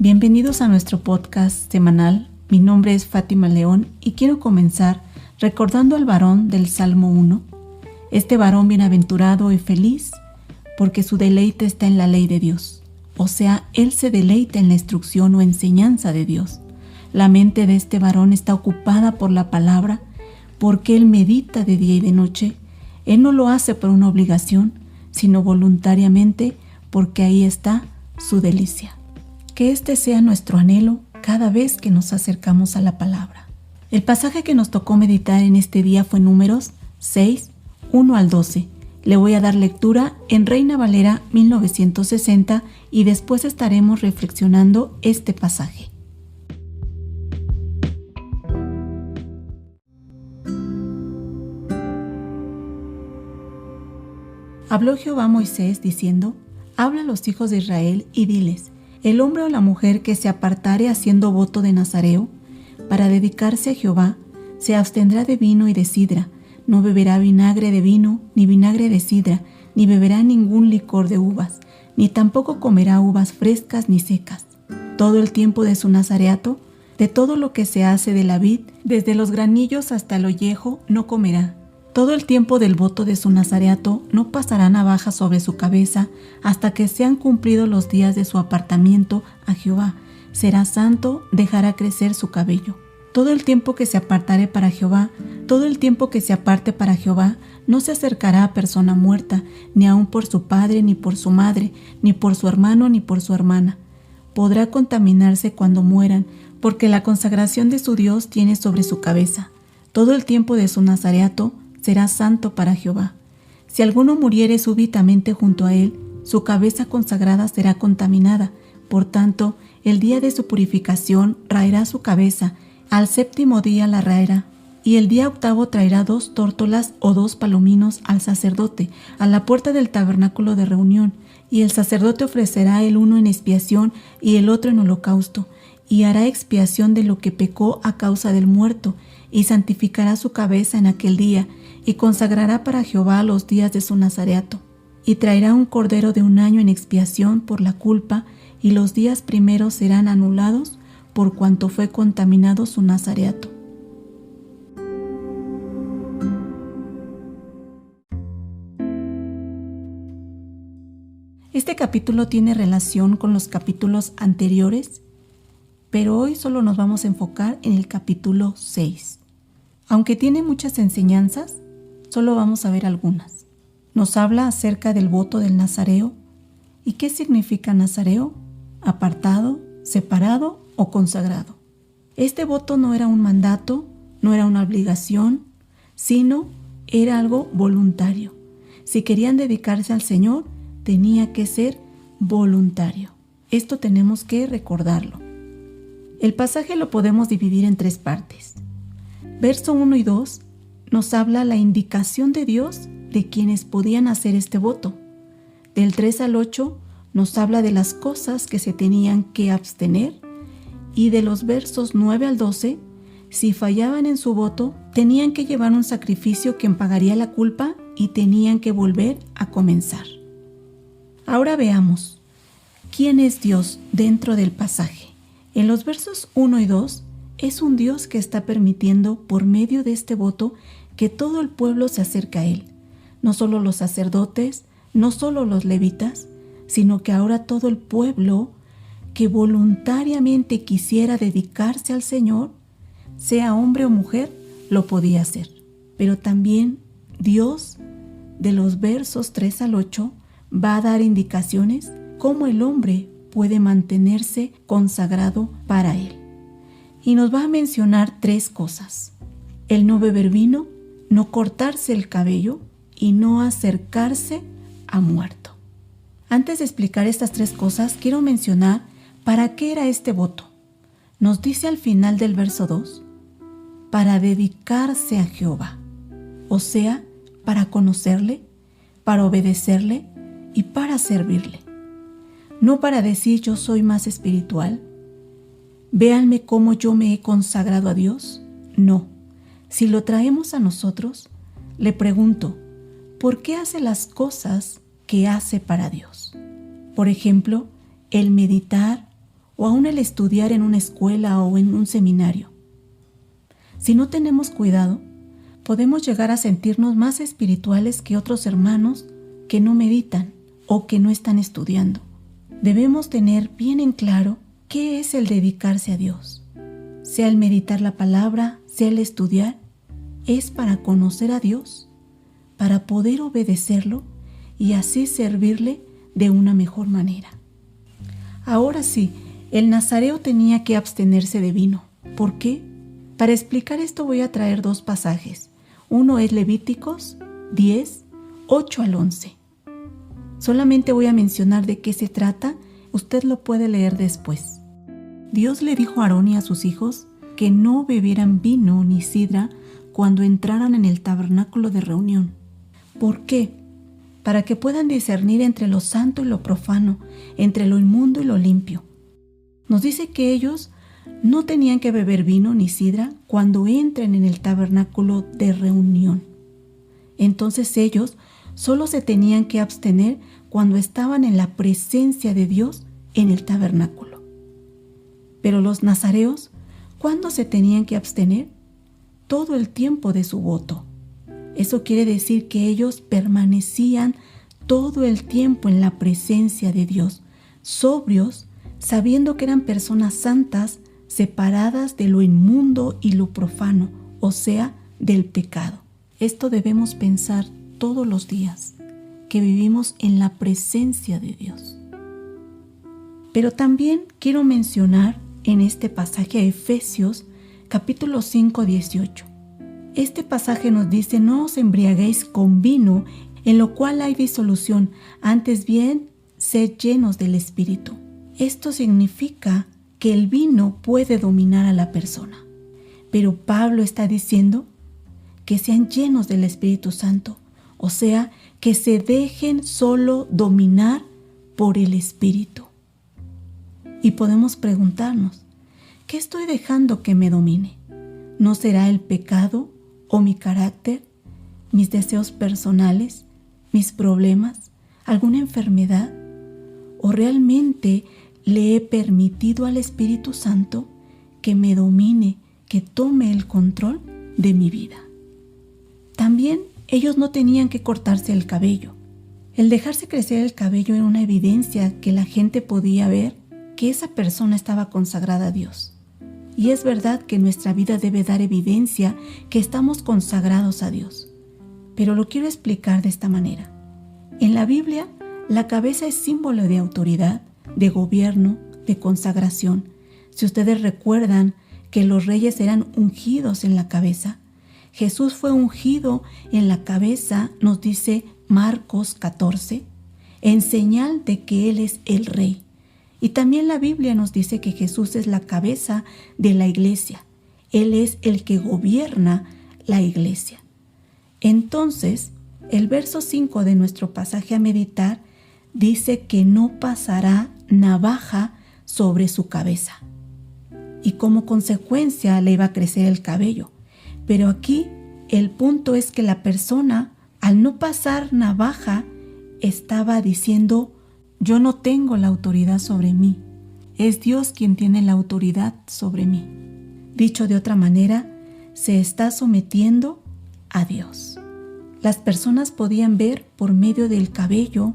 Bienvenidos a nuestro podcast semanal. Mi nombre es Fátima León y quiero comenzar recordando al varón del Salmo 1. Este varón bienaventurado y feliz porque su deleite está en la ley de Dios. O sea, él se deleita en la instrucción o enseñanza de Dios. La mente de este varón está ocupada por la palabra porque él medita de día y de noche. Él no lo hace por una obligación, sino voluntariamente porque ahí está su delicia. Que este sea nuestro anhelo cada vez que nos acercamos a la palabra. El pasaje que nos tocó meditar en este día fue Números 6, 1 al 12. Le voy a dar lectura en Reina Valera 1960 y después estaremos reflexionando este pasaje. Habló Jehová a Moisés diciendo: Habla a los hijos de Israel y diles: el hombre o la mujer que se apartare haciendo voto de nazareo para dedicarse a Jehová, se abstendrá de vino y de sidra, no beberá vinagre de vino, ni vinagre de sidra, ni beberá ningún licor de uvas, ni tampoco comerá uvas frescas ni secas. Todo el tiempo de su nazareato, de todo lo que se hace de la vid, desde los granillos hasta el ollejo, no comerá. Todo el tiempo del voto de su nazareato no pasará navaja sobre su cabeza hasta que sean cumplidos los días de su apartamiento a Jehová. Será santo, dejará crecer su cabello. Todo el tiempo que se apartare para Jehová, todo el tiempo que se aparte para Jehová, no se acercará a persona muerta, ni aun por su padre, ni por su madre, ni por su hermano, ni por su hermana. Podrá contaminarse cuando mueran, porque la consagración de su Dios tiene sobre su cabeza. Todo el tiempo de su nazareato será santo para Jehová. Si alguno muriere súbitamente junto a él, su cabeza consagrada será contaminada. Por tanto, el día de su purificación raerá su cabeza, al séptimo día la raerá. Y el día octavo traerá 2 tórtolas o 2 palominos al sacerdote, a la puerta del tabernáculo de reunión. Y el sacerdote ofrecerá el uno en expiación y el otro en holocausto, y hará expiación de lo que pecó a causa del muerto, y santificará su cabeza en aquel día, y consagrará para Jehová los días de su nazareato. Y traerá un cordero de 1 año en expiación por la culpa, y los días primeros serán anulados por cuanto fue contaminado su nazareato. Este capítulo tiene relación con los capítulos anteriores, pero hoy solo nos vamos a enfocar en el capítulo 6. Aunque tiene muchas enseñanzas, solo vamos a ver algunas. Nos habla acerca del voto del nazareo. ¿Y qué significa nazareo? Apartado, separado o consagrado. Este voto no era un mandato, no era una obligación, sino era algo voluntario. Si querían dedicarse al Señor, tenía que ser voluntario. Esto tenemos que recordarlo. El pasaje lo podemos dividir en 3 partes. Verso 1 y 2 nos habla la indicación de Dios de quienes podían hacer este voto. Del 3 al 8 nos habla de las cosas que se tenían que abstener, y de los versos 9 al 12, si fallaban en su voto, tenían que llevar un sacrificio que pagaría la culpa y tenían que volver a comenzar. Ahora veamos, ¿quién es Dios dentro del pasaje? En los versos 1 y 2, es un Dios que está permitiendo por medio de este voto que todo el pueblo se acerque a Él. No solo los sacerdotes, no solo los levitas, sino que ahora todo el pueblo que voluntariamente quisiera dedicarse al Señor, sea hombre o mujer, lo podía hacer. Pero también Dios, de los versos 3 al 8, va a dar indicaciones cómo el hombre puede mantenerse consagrado para Él. Y nos va a mencionar 3 cosas: el no beber vino, no cortarse el cabello y no acercarse a muerto. Antes de explicar estas 3 cosas, quiero mencionar para qué era este voto. Nos dice al final del verso 2, para dedicarse a Jehová, o sea, para conocerle, para obedecerle y para servirle. No para decir yo soy más espiritual, véanme cómo yo me he consagrado a Dios. No, si lo traemos a nosotros, le pregunto, ¿por qué hace las cosas que hace para Dios? Por ejemplo, el meditar o aún el estudiar en una escuela o en un seminario. Si no tenemos cuidado, podemos llegar a sentirnos más espirituales que otros hermanos que no meditan o que no están estudiando. Debemos tener bien en claro qué es el dedicarse a Dios. Sea el meditar la palabra, sea el estudiar, es para conocer a Dios, para poder obedecerlo y así servirle de una mejor manera. Ahora sí, el nazareo tenía que abstenerse de vino. ¿Por qué? Para explicar esto voy a traer 2 pasajes. Uno es Levíticos 10, 8 al 11. Solamente voy a mencionar de qué se trata, usted lo puede leer después. Dios le dijo a Aarón y a sus hijos que no bebieran vino ni sidra cuando entraran en el tabernáculo de reunión. ¿Por qué? Para que puedan discernir entre lo santo y lo profano, entre lo inmundo y lo limpio. Nos dice que ellos no tenían que beber vino ni sidra cuando entren en el tabernáculo de reunión. Entonces ellos solo se tenían que abstener cuando estaban en la presencia de Dios en el tabernáculo. Pero los nazareos, ¿cuándo se tenían que abstener? Todo el tiempo de su voto. Eso quiere decir que ellos permanecían todo el tiempo en la presencia de Dios, sobrios, sabiendo que eran personas santas, separadas de lo inmundo y lo profano, o sea, del pecado. Esto debemos pensar todos los días, que vivimos en la presencia de Dios. Pero también quiero mencionar en este pasaje a Efesios capítulo 5, 18. Este pasaje nos dice: no os embriaguéis con vino, en lo cual hay disolución, antes bien, sed llenos del Espíritu. Esto significa que el vino puede dominar a la persona. Pero Pablo está diciendo que sean llenos del Espíritu Santo, o sea, que se dejen solo dominar por el Espíritu. Y podemos preguntarnos, ¿qué estoy dejando que me domine? ¿No será el pecado o mi carácter, mis deseos personales, mis problemas, alguna enfermedad? ¿O realmente le he permitido al Espíritu Santo que me domine, que tome el control de mi vida? También ellos no tenían que cortarse el cabello. El dejarse crecer el cabello era una evidencia que la gente podía ver que esa persona estaba consagrada a Dios. Y es verdad que nuestra vida debe dar evidencia que estamos consagrados a Dios. Pero lo quiero explicar de esta manera. En la Biblia, la cabeza es símbolo de autoridad, de gobierno, de consagración. Si ustedes recuerdan que los reyes eran ungidos en la cabeza, Jesús fue ungido en la cabeza, nos dice Marcos 14, en señal de que Él es el Rey. Y también la Biblia nos dice que Jesús es la cabeza de la iglesia. Él es el que gobierna la iglesia. Entonces, el verso 5 de nuestro pasaje a meditar dice que no pasará navaja sobre su cabeza. Y como consecuencia le iba a crecer el cabello. Pero aquí el punto es que la persona, al no pasar navaja, estaba diciendo: yo no tengo la autoridad sobre mí. Es Dios quien tiene la autoridad sobre mí. Dicho de otra manera, se está sometiendo a Dios. Las personas podían ver por medio del cabello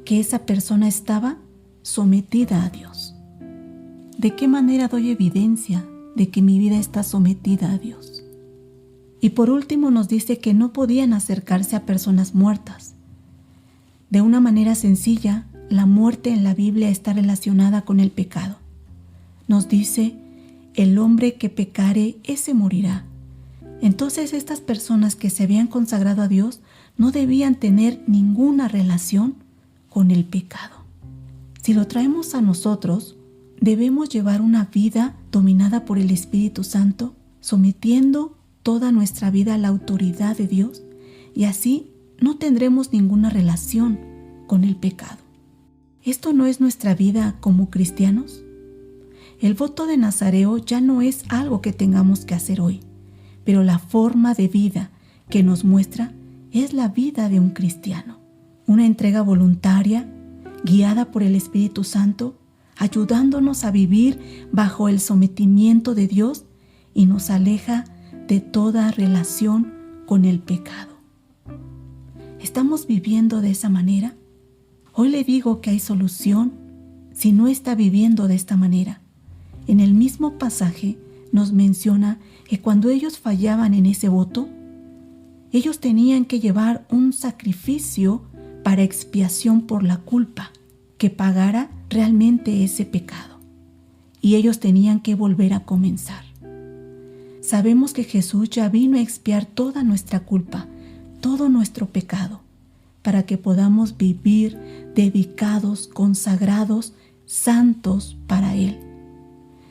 que esa persona estaba sometida a Dios. ¿De qué manera doy evidencia de que mi vida está sometida a Dios? Y por último nos dice que no podían acercarse a personas muertas. De una manera sencilla, la muerte en la Biblia está relacionada con el pecado. Nos dice: el hombre que pecare, ese morirá. Entonces estas personas que se habían consagrado a Dios no debían tener ninguna relación con el pecado. Si lo traemos a nosotros, debemos llevar una vida dominada por el Espíritu Santo, sometiendo toda nuestra vida a la autoridad de Dios, y así no tendremos ninguna relación con el pecado. ¿Esto no es nuestra vida como cristianos? El voto de Nazareo ya no es algo que tengamos que hacer hoy, pero la forma de vida que nos muestra es la vida de un cristiano. Una entrega voluntaria, guiada por el Espíritu Santo, ayudándonos a vivir bajo el sometimiento de Dios y nos aleja de toda relación con el pecado. ¿Estamos viviendo de esa manera? Hoy le digo que hay solución si no está viviendo de esta manera. En el mismo pasaje nos menciona que cuando ellos fallaban en ese voto, ellos tenían que llevar un sacrificio para expiación por la culpa, que pagara realmente ese pecado. Y ellos tenían que volver a comenzar. Sabemos que Jesús ya vino a expiar toda nuestra culpa, todo nuestro pecado, para que podamos vivir dedicados, consagrados, santos para Él.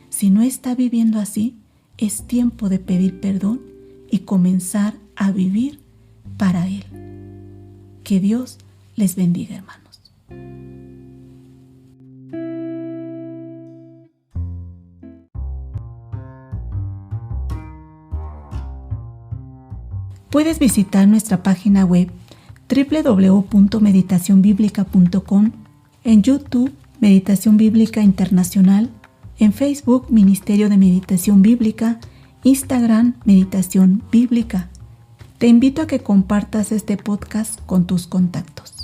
Si no está viviendo así, es tiempo de pedir perdón y comenzar a vivir para Él. Que Dios les bendiga, hermanos. Puedes visitar nuestra página web www.meditacionbiblica.com, en YouTube Meditación Bíblica Internacional, en Facebook Ministerio de Meditación Bíblica, Instagram Meditación Bíblica. Te invito a que compartas este podcast con tus contactos.